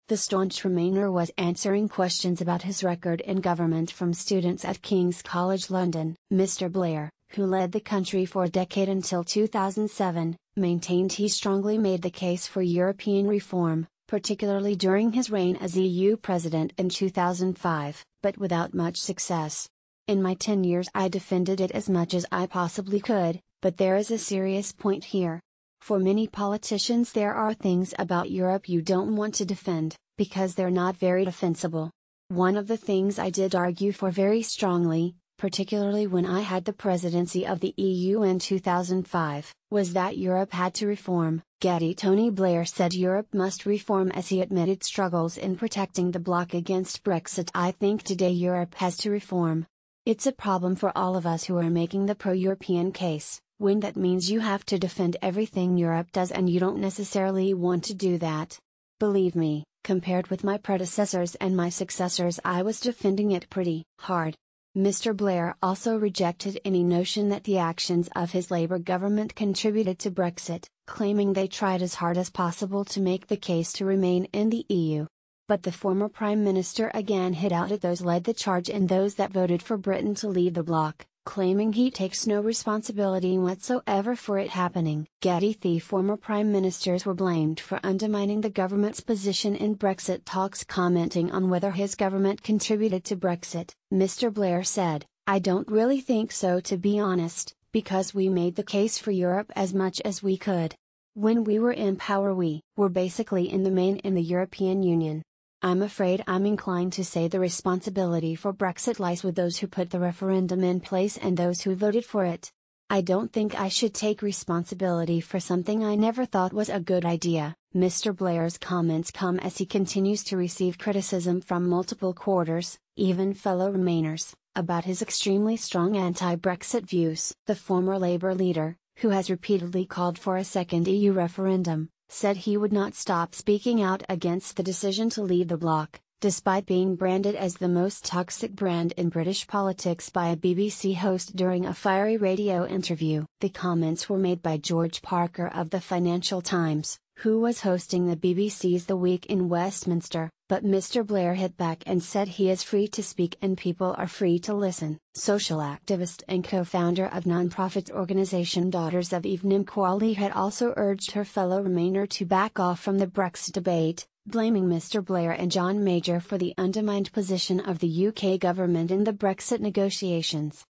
The staunch Remainer was answering questions about his record in government from students at King's College London. Mr. Blair, who led the country for a decade until 2007, maintained he strongly made the case for European reform, particularly during his reign as EU President in 2005, but without much success. In my 10 years I defended it as much as I possibly could, but there is a serious point here. For many politicians there are things about Europe you don't want to defend, because they're not very defensible. One of the things I did argue for very strongly, particularly when I had the presidency of the EU in 2005, was that Europe had to reform. Tony Blair said Europe must reform as he admitted struggles in protecting the bloc against Brexit. I think today Europe has to reform. It's a problem for all of us who are making the pro-European case, when that means you have to defend everything Europe does and you don't necessarily want to do that. Believe me, compared with my predecessors and my successors, I was defending it pretty hard. Mr. Blair also rejected any notion that the actions of his Labour government contributed to Brexit, claiming they tried as hard as possible to make the case to remain in the EU. But the former Prime Minister again hit out at those led the charge and those that voted for Britain to leave the bloc, claiming he takes no responsibility whatsoever for it happening. The former Prime Ministers were blamed for undermining the government's position in Brexit talks. Commenting on whether his government contributed to Brexit, Mr. Blair said, "I don't really think so, to be honest, because we made the case for Europe as much as we could. When we were in power we were basically in the main in the European Union. I'm afraid I'm inclined to say the responsibility for Brexit lies with those who put the referendum in place and those who voted for it. I don't think I should take responsibility for something I never thought was a good idea." Mr. Blair's comments come as he continues to receive criticism from multiple quarters, even fellow Remainers, about his extremely strong anti-Brexit views. The former Labour leader, who has repeatedly called for a second EU referendum, said he would not stop speaking out against the decision to leave the bloc, despite being branded as the most toxic brand in British politics by a BBC host during a fiery radio interview. The comments were made by George Parker of the Financial Times, who was hosting the BBC's The Week in Westminster, but Mr. Blair hit back and said he is free to speak and people are free to listen. Social activist and co-founder of non-profit organisation Daughters of Eve Nimquali had also urged her fellow Remainer to back off from the Brexit debate, blaming Mr. Blair and John Major for the undermined position of the UK government in the Brexit negotiations.